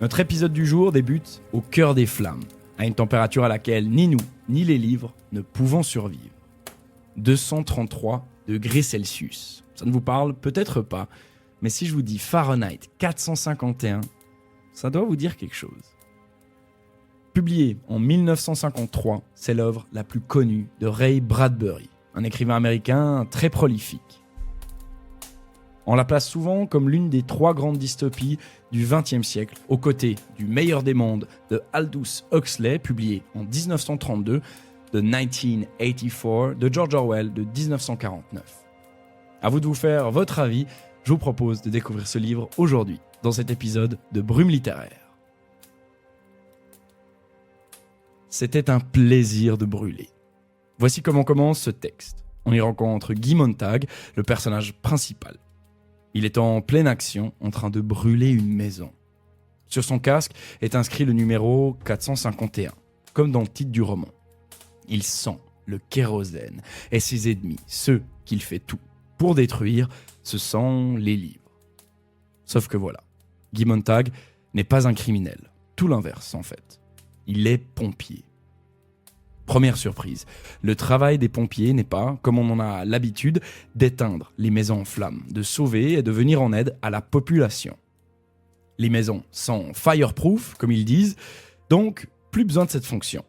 Notre épisode du jour débute au cœur des flammes, à une température à laquelle ni nous, ni les livres ne pouvons survivre. 233 degrés Celsius. Ça ne vous parle peut-être pas, mais si je vous dis Fahrenheit 451, ça doit vous dire quelque chose. Publiée en 1953, c'est l'œuvre la plus connue de Ray Bradbury, un écrivain américain très prolifique. On la place souvent comme l'une des 3 grandes dystopies du XXe siècle, aux côtés du Meilleur des mondes de Aldous Huxley, publié en 1932, de 1984 de George Orwell de 1949. À vous de vous faire votre avis, je vous propose de découvrir ce livre aujourd'hui, dans cet épisode de Brume littéraire. C'était un plaisir de brûler. Voici comment commence ce texte. On y rencontre Guy Montag, le personnage principal. Il est en pleine action, en train de brûler une maison. Sur son casque est inscrit le numéro 451, comme dans le titre du roman. Il sent le kérosène et ses ennemis, ceux qu'il fait tout pour détruire, ce sont les livres. Sauf que voilà, Guy Montag n'est pas un criminel, tout l'inverse en fait. Il est pompier. Première surprise, le travail des pompiers n'est pas, comme on en a l'habitude, d'éteindre les maisons en flammes, de sauver et de venir en aide à la population. Les maisons sont fireproof, comme ils disent, donc plus besoin de cette fonction.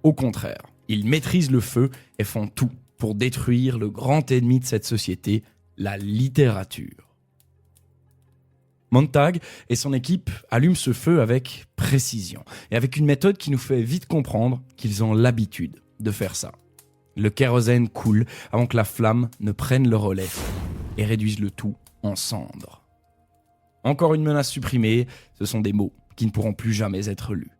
Au contraire, ils maîtrisent le feu et font tout pour détruire le grand ennemi de cette société, la littérature. Montag et son équipe allument ce feu avec précision et avec une méthode qui nous fait vite comprendre qu'ils ont l'habitude de faire ça. Le kérosène coule avant que la flamme ne prenne le relais et réduise le tout en cendres. Encore une menace supprimée, ce sont des mots qui ne pourront plus jamais être lus.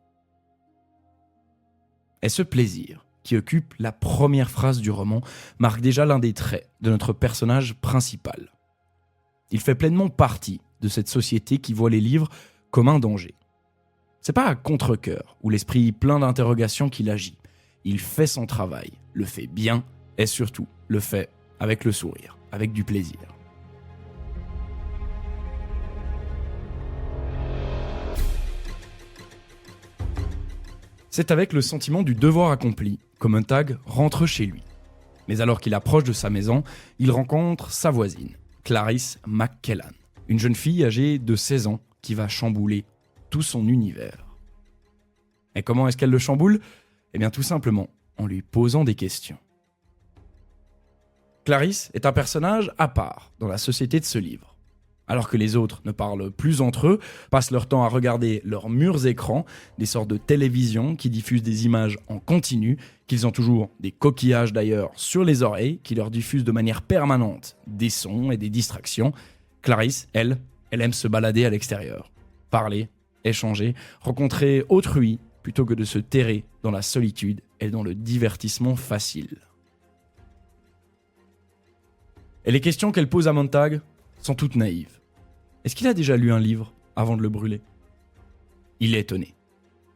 Et ce plaisir, qui occupe la première phrase du roman, marque déjà l'un des traits de notre personnage principal. Il fait pleinement partie de cette société qui voit les livres comme un danger. C'est pas à contre-cœur ou l'esprit plein d'interrogations qu'il agit. Il fait son travail, le fait bien et surtout le fait avec le sourire, avec du plaisir. C'est avec le sentiment du devoir accompli que Montag rentre chez lui. Mais alors qu'il approche de sa maison, il rencontre sa voisine, Clarisse McKellan, une jeune fille âgée de 16 ans qui va chambouler tout son univers. Et comment est-ce qu'elle le chamboule ? Eh bien tout simplement en lui posant des questions. Clarisse est un personnage à part dans la société de ce livre. Alors que les autres ne parlent plus entre eux, passent leur temps à regarder leurs murs écrans, des sortes de télévision qui diffusent des images en continu, qu'ils ont toujours des coquillages d'ailleurs sur les oreilles, qui leur diffusent de manière permanente des sons et des distractions, Clarisse, elle aime se balader à l'extérieur. Parler, échanger, rencontrer autrui, plutôt que de se terrer dans la solitude et dans le divertissement facile. Et les questions qu'elle pose à Montag sont toutes naïves. Est-ce qu'il a déjà lu un livre avant de le brûler ? Il est étonné.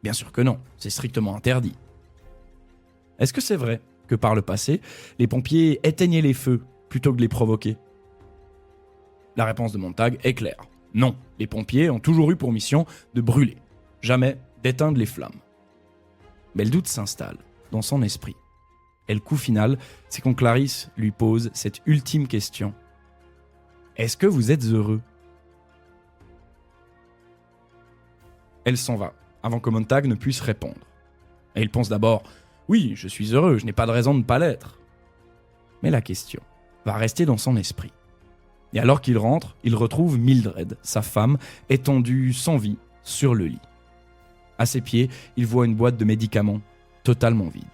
Bien sûr que non, c'est strictement interdit. Est-ce que c'est vrai que par le passé, les pompiers éteignaient les feux plutôt que de les provoquer ? La réponse de Montag est claire. Non, les pompiers ont toujours eu pour mission de brûler, jamais d'éteindre les flammes. Mais le doute s'installe dans son esprit. Et le coup final, c'est quand Clarisse lui pose cette ultime question. Est-ce que vous êtes heureux ? Elle s'en va, avant que Montag ne puisse répondre. Et il pense d'abord « Oui, je suis heureux, je n'ai pas de raison de ne pas l'être. » Mais la question va rester dans son esprit. Et alors qu'il rentre, il retrouve Mildred, sa femme, étendue sans vie sur le lit. À ses pieds, il voit une boîte de médicaments totalement vide.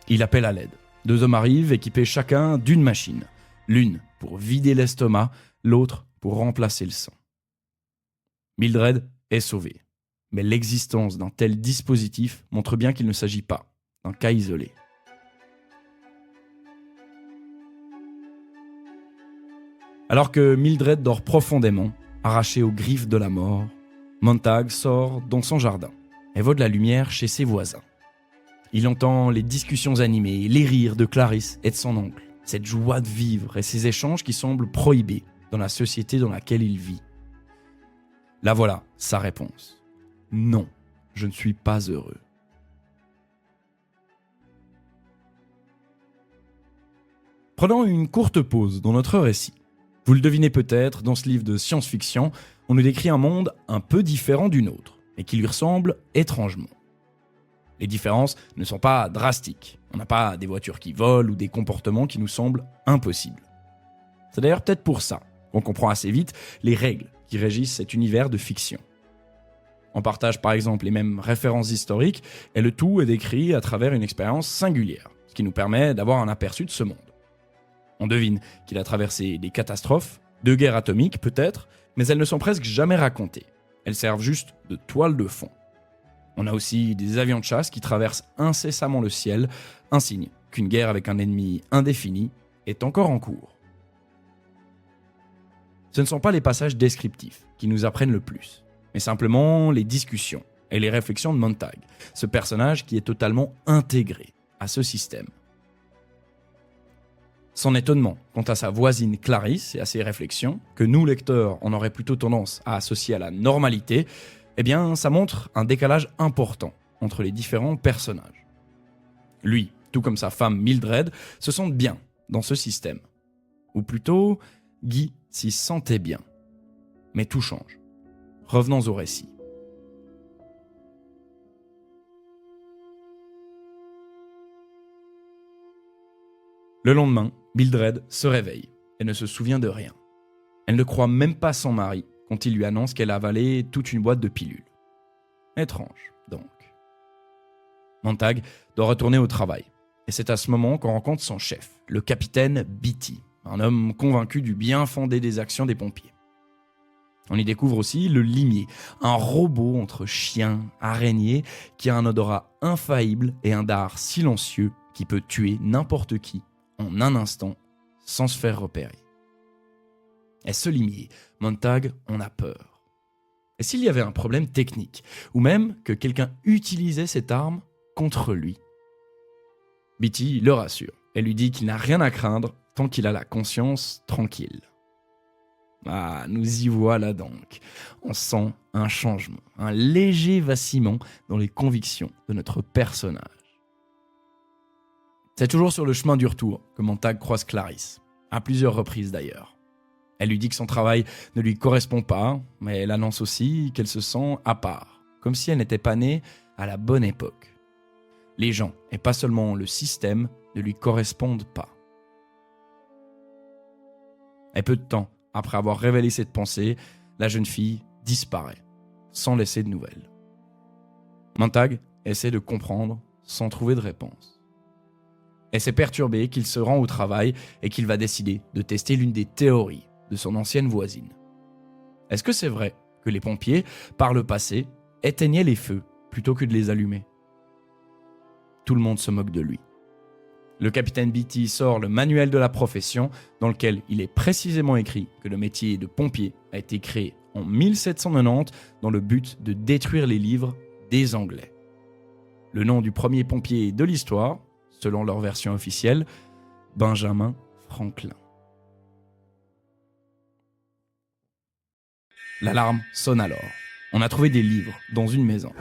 Il appelle à l'aide. 2 hommes arrivent équipés chacun d'une machine. L'une pour vider l'estomac, l'autre pour remplacer le sang. Mildred est sauvée. Mais l'existence d'un tel dispositif montre bien qu'il ne s'agit pas d'un cas isolé. Alors que Mildred dort profondément, arrachée aux griffes de la mort, Montag sort dans son jardin et voit de la lumière chez ses voisins. Il entend les discussions animées, les rires de Clarisse et de son oncle, cette joie de vivre et ces échanges qui semblent prohibés dans la société dans laquelle il vit. La voilà, sa réponse. Non, je ne suis pas heureux. Prenons une courte pause dans notre récit. Vous le devinez peut-être, dans ce livre de science-fiction, on nous décrit un monde un peu différent du nôtre, et qui lui ressemble étrangement. Les différences ne sont pas drastiques. On n'a pas des voitures qui volent ou des comportements qui nous semblent impossibles. C'est d'ailleurs peut-être pour ça qu'on comprend assez vite les règles qui régissent cet univers de fiction. On partage par exemple les mêmes références historiques et le tout est décrit à travers une expérience singulière, ce qui nous permet d'avoir un aperçu de ce monde. On devine qu'il a traversé des catastrophes, de guerres atomiques peut-être, mais elles ne sont presque jamais racontées. Elles servent juste de toile de fond. On a aussi des avions de chasse qui traversent incessamment le ciel, un signe qu'une guerre avec un ennemi indéfini est encore en cours. Ce ne sont pas les passages descriptifs qui nous apprennent le plus, mais simplement les discussions et les réflexions de Montag, ce personnage qui est totalement intégré à ce système. Son étonnement quant à sa voisine Clarisse et à ses réflexions, que nous lecteurs on aurait plutôt tendance à associer à la normalité, eh bien ça montre un décalage important entre les différents personnages. Lui, tout comme sa femme Mildred, se sentent bien dans ce système. Ou plutôt, Guy s'y sentait bien. Mais tout change. Revenons au récit. Le lendemain, Mildred se réveille et ne se souvient de rien. Elle ne croit même pas son mari quand il lui annonce qu'elle a avalé toute une boîte de pilules. Étrange, donc. Montag doit retourner au travail. Et c'est à ce moment qu'on rencontre son chef, le capitaine Beatty, un homme convaincu du bien fondé des actions des pompiers. On y découvre aussi le limier, un robot entre chien, araignée, qui a un odorat infaillible et un dard silencieux qui peut tuer n'importe qui en un instant sans se faire repérer. Et ce limier, Montag en a peur. Et s'il y avait un problème technique, ou même que quelqu'un utilisait cette arme contre lui? Beatty le rassure et lui dit qu'il n'a rien à craindre tant qu'il a la conscience tranquille. Ah, nous y voilà donc. On sent un changement, un léger vacillement dans les convictions de notre personnage. C'est toujours sur le chemin du retour que Montag croise Clarisse, à plusieurs reprises d'ailleurs. Elle lui dit que son travail ne lui correspond pas, mais elle annonce aussi qu'elle se sent à part, comme si elle n'était pas née à la bonne époque. Les gens, et pas seulement le système, ne lui correspondent pas. Et peu de temps après avoir révélé cette pensée, la jeune fille disparaît, sans laisser de nouvelles. Montag essaie de comprendre sans trouver de réponse. Et c'est perturbé qu'il se rend au travail et qu'il va décider de tester l'une des théories de son ancienne voisine. Est-ce que c'est vrai que les pompiers, par le passé, éteignaient les feux plutôt que de les allumer? Tout le monde se moque de lui. Le capitaine Beatty sort le manuel de la profession dans lequel il est précisément écrit que le métier de pompier a été créé en 1790 dans le but de détruire les livres des Anglais. Le nom du premier pompier de l'histoire, selon leur version officielle, Benjamin Franklin. L'alarme sonne alors. On a trouvé des livres dans une maison.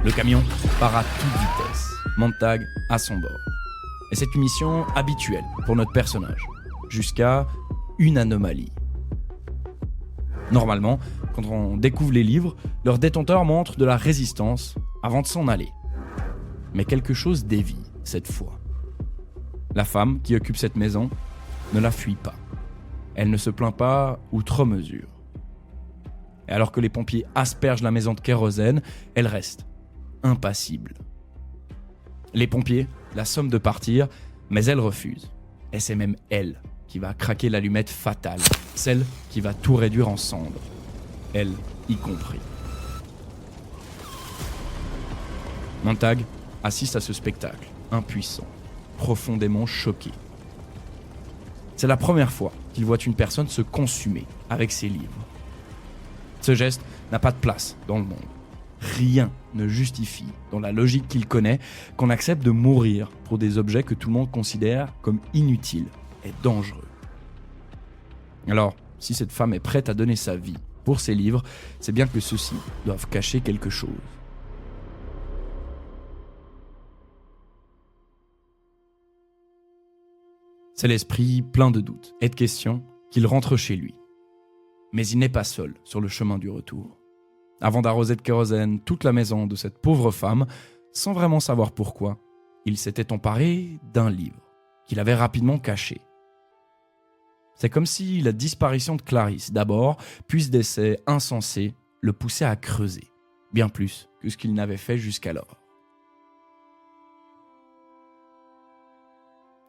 Le camion part à toute vitesse, Montag à son bord. Et c'est une mission habituelle pour notre personnage, jusqu'à une anomalie. Normalement, quand on découvre les livres, leur détenteur montre de la résistance avant de s'en aller. Mais quelque chose dévie cette fois. La femme qui occupe cette maison ne la fuit pas. Elle ne se plaint pas outre mesure. Et alors que les pompiers aspergent la maison de kérosène, elle reste impassible. Les pompiers la somment de partir, mais elle refuse. Et c'est même elle qui va craquer l'allumette fatale, celle qui va tout réduire en cendres. Elle y compris. Montag assiste à ce spectacle, impuissant, profondément choqué. C'est la première fois qu'il voit une personne se consumer avec ses livres. Ce geste n'a pas de place dans le monde. Rien ne justifie, dans la logique qu'il connaît, qu'on accepte de mourir pour des objets que tout le monde considère comme inutiles et dangereux. Alors, si cette femme est prête à donner sa vie pour ces livres, c'est bien que ceux-ci doivent cacher quelque chose. C'est l'esprit plein de doutes et de questions qu'il rentre chez lui. Mais il n'est pas seul sur le chemin du retour. Avant d'arroser de kérosène toute la maison de cette pauvre femme, sans vraiment savoir pourquoi, il s'était emparé d'un livre qu'il avait rapidement caché. C'est comme si la disparition de Clarisse d'abord, puis ce décès insensé, le poussait à creuser, bien plus que ce qu'il n'avait fait jusqu'alors.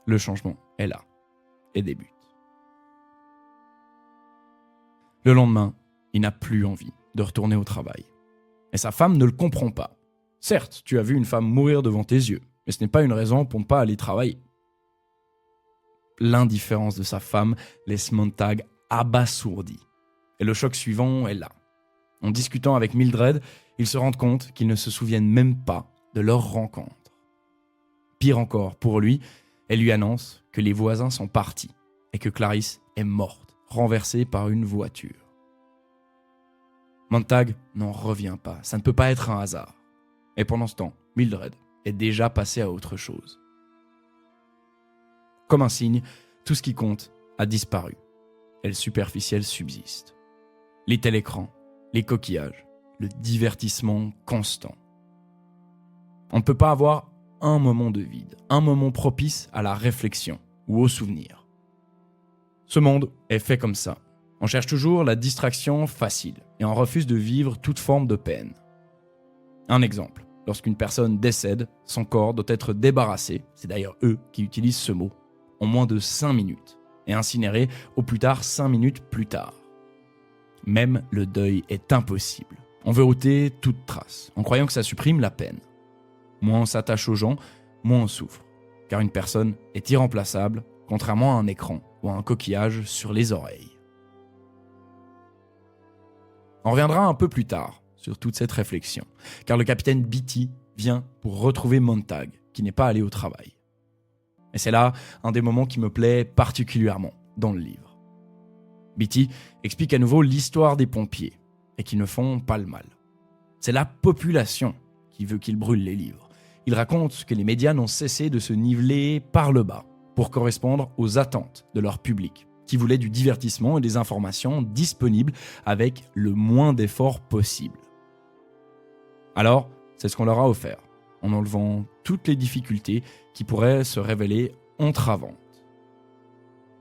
Le changement est là et débute. Le lendemain, il n'a plus envie de retourner au travail. Et sa femme ne le comprend pas. Certes, tu as vu une femme mourir devant tes yeux, mais ce n'est pas une raison pour ne pas aller travailler. L'indifférence de sa femme laisse Montag abasourdi. Et le choc suivant est là. En discutant avec Mildred, ils se rendent compte qu'ils ne se souviennent même pas de leur rencontre. Pire encore, pour lui, elle lui annonce que les voisins sont partis et que Clarisse est morte, renversée par une voiture. Montag n'en revient pas, ça ne peut pas être un hasard. Et pendant ce temps, Mildred est déjà passée à autre chose. Comme un signe, tout ce qui compte a disparu et le superficiel subsiste. Les télécrans, les coquillages, le divertissement constant. On ne peut pas avoir un moment de vide, un moment propice à la réflexion ou au souvenir. Ce monde est fait comme ça. On cherche toujours la distraction facile et on refuse de vivre toute forme de peine. Un exemple, lorsqu'une personne décède, son corps doit être débarrassé, c'est d'ailleurs eux qui utilisent ce mot, en moins de 5 minutes et incinéré au plus tard 5 minutes plus tard. Même le deuil est impossible. On veut ôter toute trace, en croyant que ça supprime la peine. Moins on s'attache aux gens, moins on souffre, car une personne est irremplaçable, contrairement à un écran ou à un coquillage sur les oreilles. On reviendra un peu plus tard sur toute cette réflexion, car le capitaine Beatty vient pour retrouver Montag, qui n'est pas allé au travail. Et c'est là un des moments qui me plaît particulièrement dans le livre. Beatty explique à nouveau l'histoire des pompiers, et qu'ils ne font pas le mal. C'est la population qui veut qu'ils brûlent les livres. Il raconte que les médias n'ont cessé de se niveler par le bas pour correspondre aux attentes de leur public, qui voulait du divertissement et des informations disponibles avec le moins d'efforts possible. Alors, c'est ce qu'on leur a offert, en enlevant toutes les difficultés qui pourraient se révéler entravantes.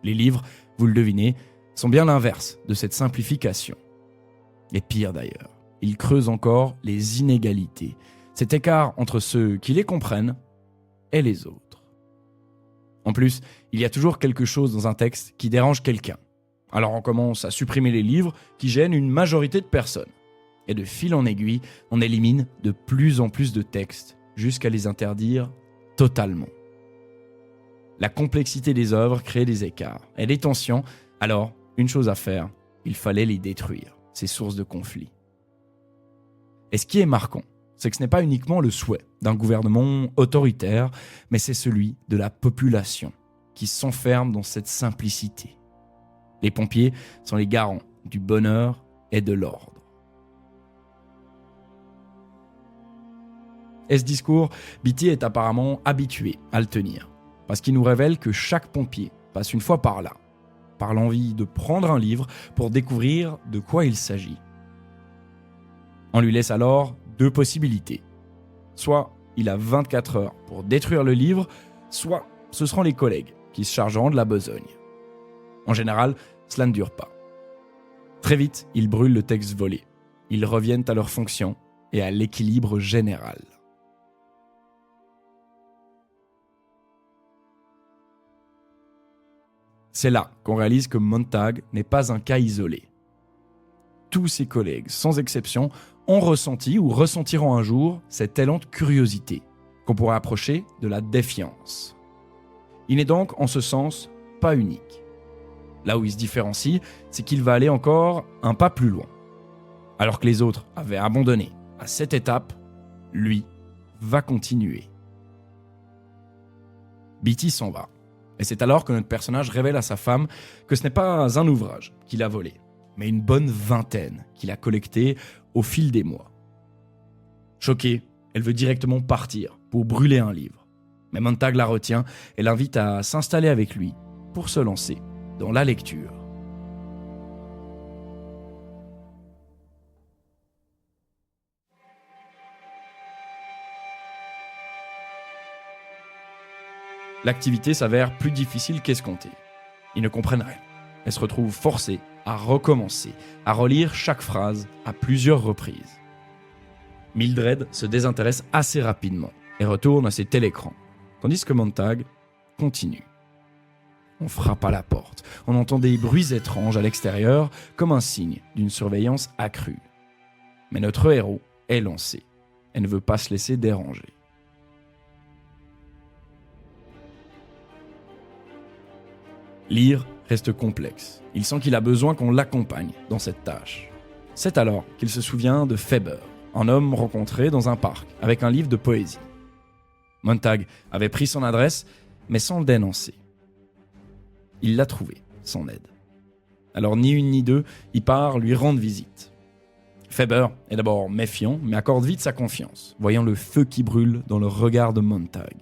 Les livres, vous le devinez, sont bien l'inverse de cette simplification. Et pire d'ailleurs, ils creusent encore les inégalités, cet écart entre ceux qui les comprennent et les autres. En plus, il y a toujours quelque chose dans un texte qui dérange quelqu'un. Alors on commence à supprimer les livres qui gênent une majorité de personnes. Et de fil en aiguille, on élimine de plus en plus de textes, jusqu'à les interdire totalement. La complexité des œuvres crée des écarts et des tensions, alors une chose à faire, il fallait les détruire, ces sources de conflits. Et ce qui est marquant, c'est que ce n'est pas uniquement le souhait d'un gouvernement autoritaire, mais c'est celui de la population qui s'enferme dans cette simplicité. Les pompiers sont les garants du bonheur et de l'ordre. Et ce discours, Beatty est apparemment habitué à le tenir, parce qu'il nous révèle que chaque pompier passe une fois par là, par l'envie de prendre un livre pour découvrir de quoi il s'agit. On lui laisse alors 2 possibilités. Soit il a 24 heures pour détruire le livre, soit ce seront les collègues qui se chargeront de la besogne. En général, cela ne dure pas. Très vite, ils brûlent le texte volé. Ils reviennent à leur fonction et à l'équilibre général. C'est là qu'on réalise que Montag n'est pas un cas isolé. Tous ses collègues, sans exception, ont ressenti ou ressentiront un jour cet élan de curiosité, qu'on pourrait approcher de la défiance. Il n'est donc, en ce sens, pas unique. Là où il se différencie, c'est qu'il va aller encore un pas plus loin. Alors que les autres avaient abandonné à cette étape, lui va continuer. Beatty s'en va. Et c'est alors que notre personnage révèle à sa femme que ce n'est pas un ouvrage qu'il a volé, mais une bonne vingtaine qu'il a collectées au fil des mois. Choquée, elle veut directement partir pour brûler un livre. Mais Montag la retient et l'invite à s'installer avec lui pour se lancer dans la lecture. L'activité s'avère plus difficile qu'escompté. Ils ne comprennent rien. Elles se retrouvent forcées à recommencer, à relire chaque phrase à plusieurs reprises. Mildred se désintéresse assez rapidement et retourne à ses télécrans, tandis que Montag continue. On frappe à la porte, on entend des bruits étranges à l'extérieur comme un signe d'une surveillance accrue. Mais notre héros est lancé et ne veut pas se laisser déranger. Lire reste complexe. Il sent qu'il a besoin qu'on l'accompagne dans cette tâche. C'est alors qu'il se souvient de Faber, un homme rencontré dans un parc avec un livre de poésie. Montag avait pris son adresse, mais sans le dénoncer. Il l'a trouvé, son aide. Alors ni une ni deux, il part lui rendre visite. Faber est d'abord méfiant, mais accorde vite sa confiance, voyant le feu qui brûle dans le regard de Montag.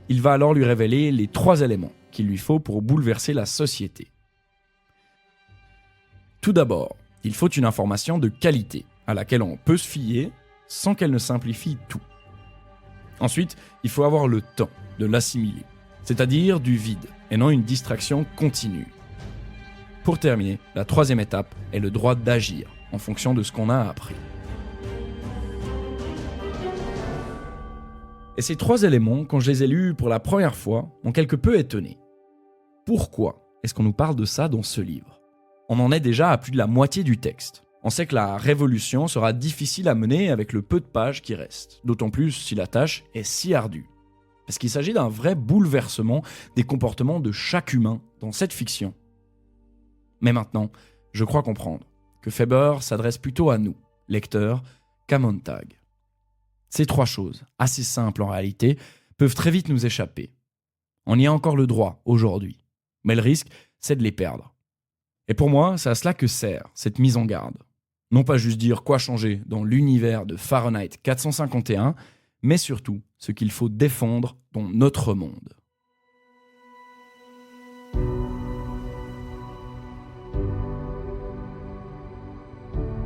Il va alors lui révéler les 3 éléments qu'il lui faut pour bouleverser la société. Tout d'abord, il faut une information de qualité, à laquelle on peut se fier sans qu'elle ne simplifie tout. Ensuite, il faut avoir le temps de l'assimiler, c'est-à-dire du vide, et non une distraction continue. Pour terminer, la 3e étape est le droit d'agir, en fonction de ce qu'on a appris. Et ces 3 éléments, quand je les ai lus pour la première fois, m'ont quelque peu étonné. Pourquoi est-ce qu'on nous parle de ça dans ce livre ? On en est déjà à plus de la moitié du texte. On sait que la révolution sera difficile à mener avec le peu de pages qui restent, d'autant plus si la tâche est si ardue. Parce qu'il s'agit d'un vrai bouleversement des comportements de chaque humain dans cette fiction. Mais maintenant, je crois comprendre que Faber s'adresse plutôt à nous, lecteurs, qu'à Montag. Ces 3 choses, assez simples en réalité, peuvent très vite nous échapper. On y a encore le droit aujourd'hui, mais le risque, c'est de les perdre. Et pour moi, c'est à cela que sert cette mise en garde. Non pas juste dire quoi changer dans l'univers de Fahrenheit 451, mais surtout ce qu'il faut défendre dans notre monde.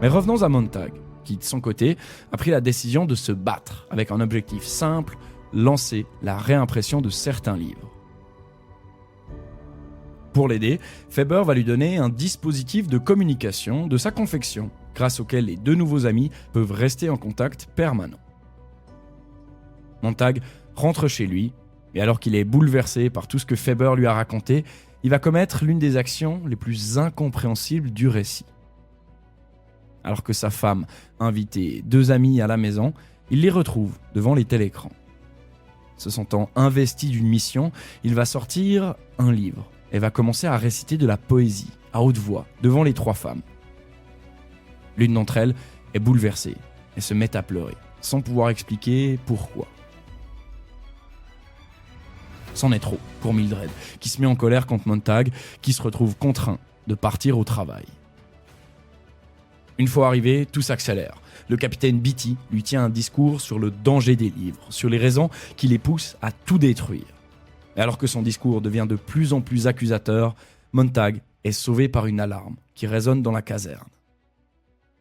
Mais revenons à Montag, qui de son côté a pris la décision de se battre avec un objectif simple, lancer la réimpression de certains livres. Pour l'aider, Faber va lui donner un dispositif de communication de sa confection, grâce auquel les 2 nouveaux amis peuvent rester en contact permanent. Montag rentre chez lui, et alors qu'il est bouleversé par tout ce que Faber lui a raconté, il va commettre l'une des actions les plus incompréhensibles du récit. Alors que sa femme invitait 2 amis à la maison, il les retrouve devant les télécrans. Se sentant investi d'une mission, il va sortir un livre et va commencer à réciter de la poésie, à haute voix, devant les 3 femmes. L'une d'entre elles est bouleversée et se met à pleurer, sans pouvoir expliquer pourquoi. C'en est trop pour Mildred, qui se met en colère contre Montag, qui se retrouve contraint de partir au travail. Une fois arrivé, tout s'accélère. Le capitaine Beatty lui tient un discours sur le danger des livres, sur les raisons qui les poussent à tout détruire. Et alors que son discours devient de plus en plus accusateur, Montag est sauvé par une alarme qui résonne dans la caserne.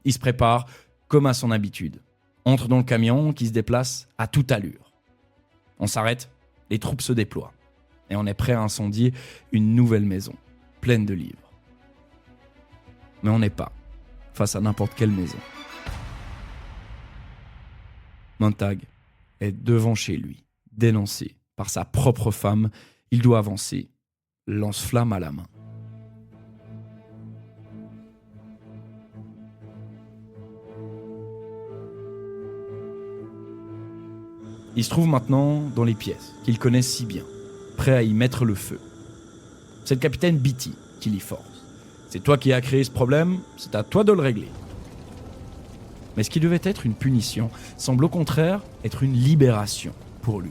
Il se prépare comme à son habitude, entre dans le camion qui se déplace à toute allure. On s'arrête, les troupes se déploient, et on est prêt à incendier une nouvelle maison, pleine de livres. Mais on n'est pas face à n'importe quelle maison. Montag est devant chez lui, dénoncé par sa propre femme. Il doit avancer, lance-flamme à la main. Il se trouve maintenant dans les pièces qu'il connaît si bien, prêt à y mettre le feu. C'est le capitaine Beatty qui l'y force. C'est toi qui as créé ce problème, c'est à toi de le régler. Mais ce qui devait être une punition semble au contraire être une libération pour lui.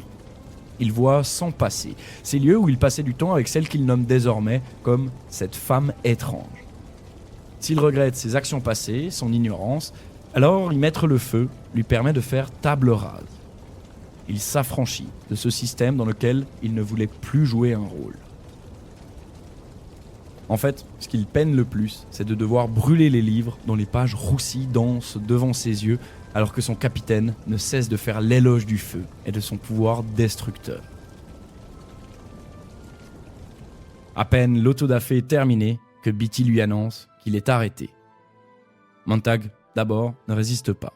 Il voit sans passé ces lieux où il passait du temps avec celle qu'il nomme désormais comme cette femme étrange. S'il regrette ses actions passées, son ignorance, alors y mettre le feu lui permet de faire table rase. Il s'affranchit de ce système dans lequel il ne voulait plus jouer un rôle. En fait, ce qu'il peine le plus, c'est de devoir brûler les livres dont les pages roussies dansent devant ses yeux alors que son capitaine ne cesse de faire l'éloge du feu et de son pouvoir destructeur. À peine l'autodafé terminé que Beatty lui annonce qu'il est arrêté. Montag, d'abord, ne résiste pas.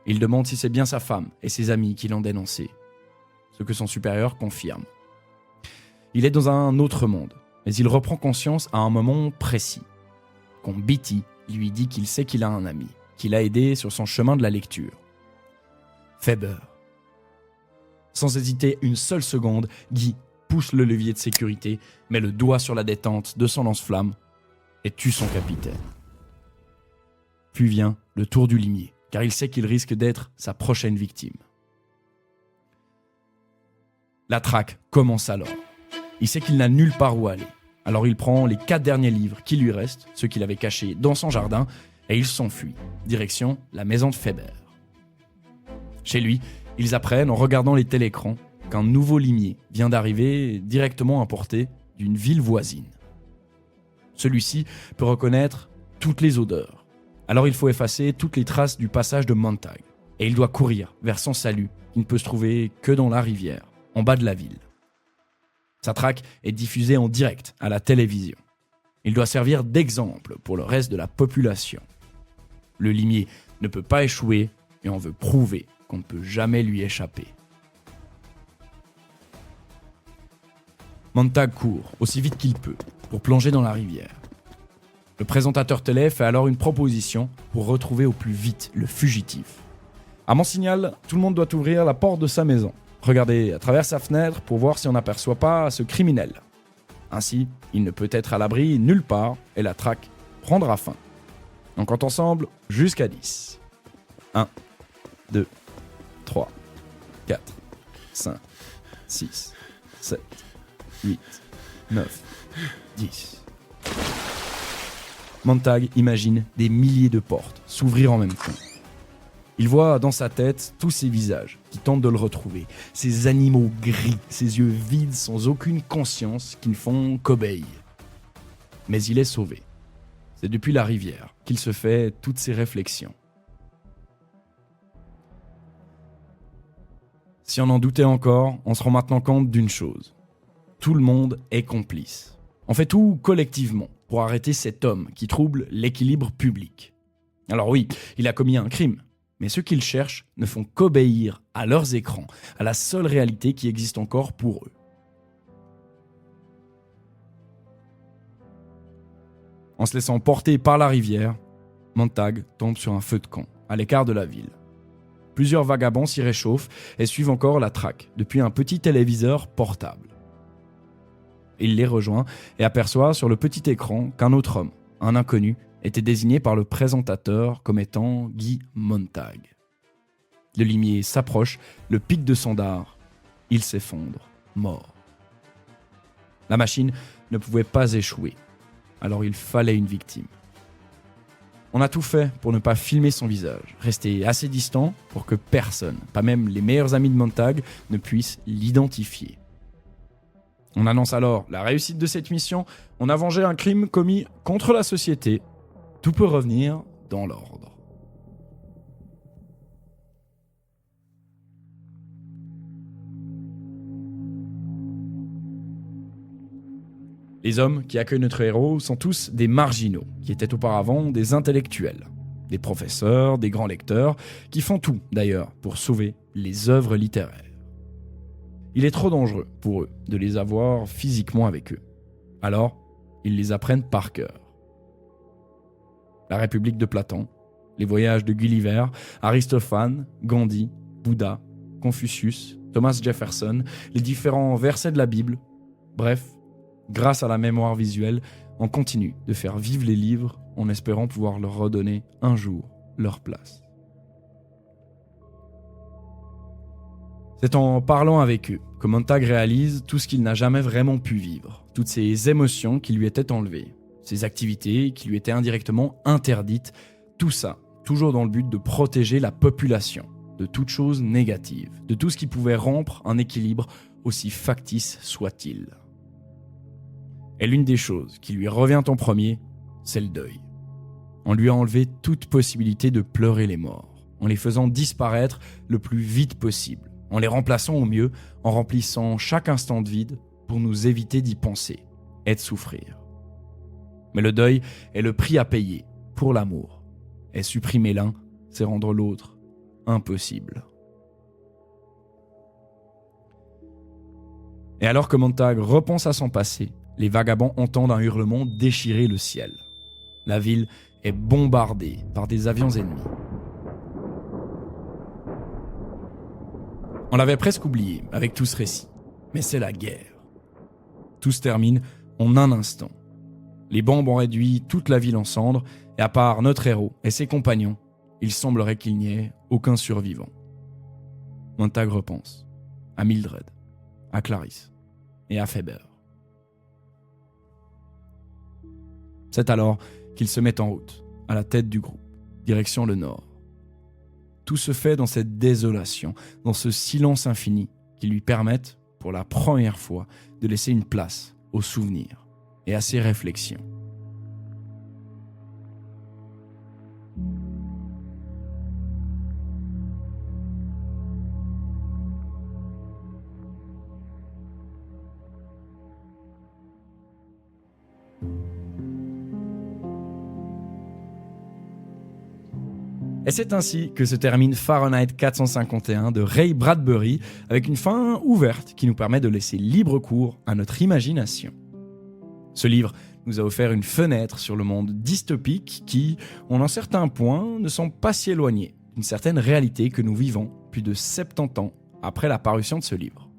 Il demande si c'est bien sa femme et ses amis qui l'ont dénoncé, ce que son supérieur confirme. Il est dans un autre monde, mais il reprend conscience à un moment précis, quand Beatty lui dit qu'il sait qu'il a un ami, qui l'a aidé sur son chemin de la lecture. Faber. Sans hésiter une seule seconde, Guy pousse le levier de sécurité, met le doigt sur la détente de son lance-flamme et tue son capitaine. Puis vient le tour du limier, car il sait qu'il risque d'être sa prochaine victime. La traque commence alors. Il sait qu'il n'a nulle part où aller. Alors il prend les 4 derniers livres qui lui restent, ceux qu'il avait cachés dans son jardin, et il s'enfuit, direction la maison de Faber. Chez lui, ils apprennent en regardant les télécrans qu'un nouveau limier vient d'arriver directement importé d'une ville voisine. Celui-ci peut reconnaître toutes les odeurs. Alors il faut effacer toutes les traces du passage de Montag. Et il doit courir vers son salut, qui ne peut se trouver que dans la rivière, en bas de la ville. Sa traque est diffusée en direct à la télévision. Il doit servir d'exemple pour le reste de la population. Le limier ne peut pas échouer et on veut prouver qu'on ne peut jamais lui échapper. Montag court aussi vite qu'il peut pour plonger dans la rivière. Le présentateur télé fait alors une proposition pour retrouver au plus vite le fugitif. À mon signal, tout le monde doit ouvrir la porte de sa maison. Regarder à travers sa fenêtre pour voir si on n'aperçoit pas ce criminel. Ainsi, il ne peut être à l'abri nulle part et la traque prendra fin. On compte ensemble jusqu'à 10. 1, 2, 3, 4, 5, 6, 7, 8, 9, 10. Montag imagine des milliers de portes s'ouvrir en même temps. Il voit dans sa tête tous ces visages qui tentent de le retrouver, ces animaux gris, ces yeux vides sans aucune conscience qui ne font qu'obéir. Mais il est sauvé. C'est depuis la rivière qu'il se fait toutes ces réflexions. Si on en doutait encore, on se rend maintenant compte d'une chose. Tout le monde est complice. On fait tout collectivement pour arrêter cet homme qui trouble l'équilibre public. Alors oui, il a commis un crime, mais ceux qu'ils cherchent ne font qu'obéir à leurs écrans, à la seule réalité qui existe encore pour eux. En se laissant porter par la rivière, Montag tombe sur un feu de camp, à l'écart de la ville. Plusieurs vagabonds s'y réchauffent et suivent encore la traque depuis un petit téléviseur portable. Il les rejoint et aperçoit sur le petit écran qu'un autre homme, un inconnu, était désigné par le présentateur comme étant Guy Montag. Le limier s'approche, le pic de son dard. Il s'effondre, mort. La machine ne pouvait pas échouer, alors il fallait une victime. On a tout fait pour ne pas filmer son visage, rester assez distant pour que personne, pas même les meilleurs amis de Montag, ne puisse l'identifier. On annonce alors la réussite de cette mission, on a vengé un crime commis contre la société. Tout peut revenir dans l'ordre. Les hommes qui accueillent notre héros sont tous des marginaux, qui étaient auparavant des intellectuels, des professeurs, des grands lecteurs, qui font tout d'ailleurs pour sauver les œuvres littéraires. Il est trop dangereux pour eux de les avoir physiquement avec eux. Alors, ils les apprennent par cœur. La République de Platon, les voyages de Gulliver, Aristophane, Gandhi, Bouddha, Confucius, Thomas Jefferson, les différents versets de la Bible. Bref, grâce à la mémoire visuelle, on continue de faire vivre les livres en espérant pouvoir leur redonner un jour leur place. C'est en parlant avec eux que Montag réalise tout ce qu'il n'a jamais vraiment pu vivre, toutes ces émotions qui lui étaient enlevées, ses activités qui lui étaient indirectement interdites, tout ça, toujours dans le but de protéger la population de toute chose négative, de tout ce qui pouvait rompre un équilibre aussi factice soit-il. Et l'une des choses qui lui revient en premier, c'est le deuil. On lui a enlevé toute possibilité de pleurer les morts, en les faisant disparaître le plus vite possible, en les remplaçant au mieux, en remplissant chaque instant de vide pour nous éviter d'y penser et de souffrir. Mais le deuil est le prix à payer pour l'amour, et supprimer l'un, c'est rendre l'autre impossible. Et alors que Montag repense à son passé, les vagabonds entendent un hurlement déchirer le ciel. La ville est bombardée par des avions ennemis. On l'avait presque oublié avec tout ce récit, mais c'est la guerre. Tout se termine en un instant. Les bombes ont réduit toute la ville en cendres, et à part notre héros et ses compagnons, il semblerait qu'il n'y ait aucun survivant. Montag repense à Mildred, à Clarisse et à Faber. C'est alors qu'il se met en route, à la tête du groupe, direction le nord. Tout se fait dans cette désolation, dans ce silence infini qui lui permettent, pour la première fois, de laisser une place aux souvenirs et à ses réflexions. Et c'est ainsi que se termine Fahrenheit 451 de Ray Bradbury, avec une fin ouverte qui nous permet de laisser libre cours à notre imagination. Ce livre nous a offert une fenêtre sur le monde dystopique qui, en un certain point, ne semble pas si éloigné d'une certaine réalité que nous vivons plus de 70 ans après la parution de ce livre.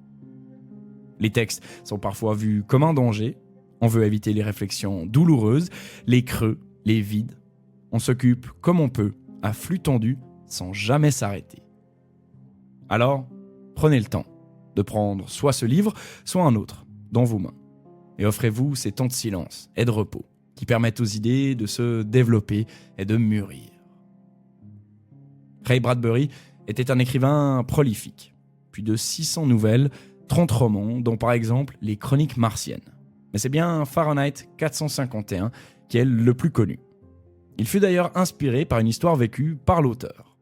Les textes sont parfois vus comme un danger, on veut éviter les réflexions douloureuses, les creux, les vides. On s'occupe comme on peut, à flux tendu, sans jamais s'arrêter. Alors, prenez le temps de prendre soit ce livre, soit un autre, dans vos mains. Et offrez-vous ces temps de silence et de repos qui permettent aux idées de se développer et de mûrir. Ray Bradbury était un écrivain prolifique. Plus de 600 nouvelles, 30 romans, dont par exemple les Chroniques martiennes. Mais c'est bien Fahrenheit 451 qui est le plus connu. Il fut d'ailleurs inspiré par une histoire vécue par l'auteur.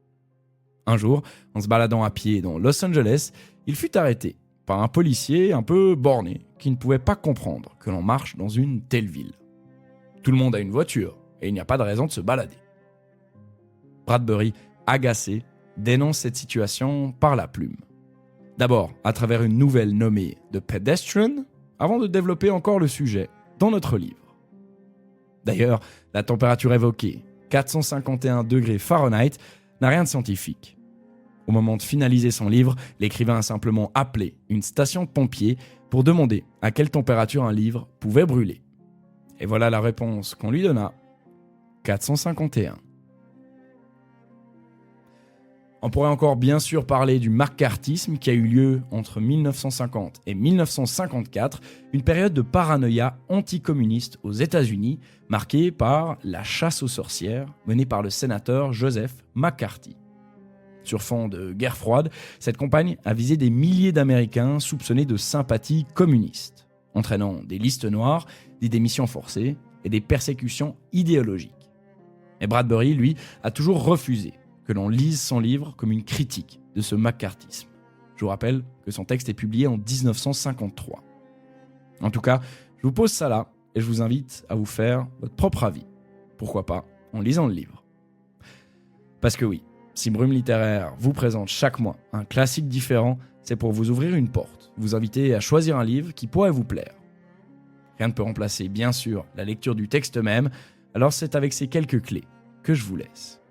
Un jour, en se baladant à pied dans Los Angeles, il fut arrêté par un policier un peu borné qui ne pouvait pas comprendre que l'on marche dans une telle ville. Tout le monde a une voiture et il n'y a pas de raison de se balader. Bradbury, agacé, dénonce cette situation par la plume. D'abord à travers une nouvelle nommée The Pedestrian, avant de développer encore le sujet dans notre livre. D'ailleurs, la température évoquée, 451 degrés Fahrenheit, n'a rien de scientifique. Au moment de finaliser son livre, l'écrivain a simplement appelé une station de pompiers pour demander à quelle température un livre pouvait brûler. Et voilà la réponse qu'on lui donna, 451. On pourrait encore bien sûr parler du macartisme qui a eu lieu entre 1950 et 1954, une période de paranoïa anticommuniste aux États-Unis, marquée par la chasse aux sorcières menée par le sénateur Joseph McCarthy. Sur fond de guerre froide, cette campagne a visé des milliers d'Américains soupçonnés de sympathie communiste, entraînant des listes noires, des démissions forcées et des persécutions idéologiques. Et Bradbury, lui, a toujours refusé que l'on lise son livre comme une critique de ce macartisme. Je vous rappelle que son texte est publié en 1953. En tout cas, je vous pose ça là et je vous invite à vous faire votre propre avis. Pourquoi pas en lisant le livre. Parce que oui, si Brume Littéraire vous présente chaque mois un classique différent, c'est pour vous ouvrir une porte, vous inviter à choisir un livre qui pourrait vous plaire. Rien ne peut remplacer, bien sûr, la lecture du texte même, alors c'est avec ces quelques clés que je vous laisse.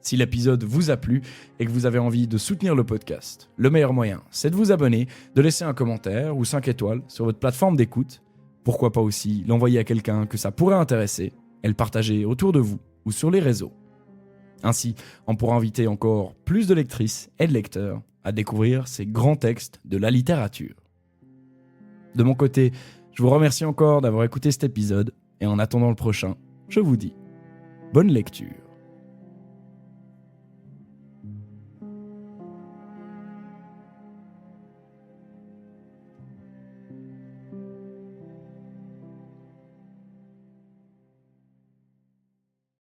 Si l'épisode vous a plu et que vous avez envie de soutenir le podcast, le meilleur moyen, c'est de vous abonner, de laisser un commentaire ou 5 étoiles sur votre plateforme d'écoute. Pourquoi pas aussi l'envoyer à quelqu'un que ça pourrait intéresser et le partager autour de vous ou sur les réseaux. Ainsi, on pourra inviter encore plus de lectrices et de lecteurs à découvrir ces grands textes de la littérature. De mon côté, je vous remercie encore d'avoir écouté cet épisode Et en attendant le prochain, je vous dis bonne lecture.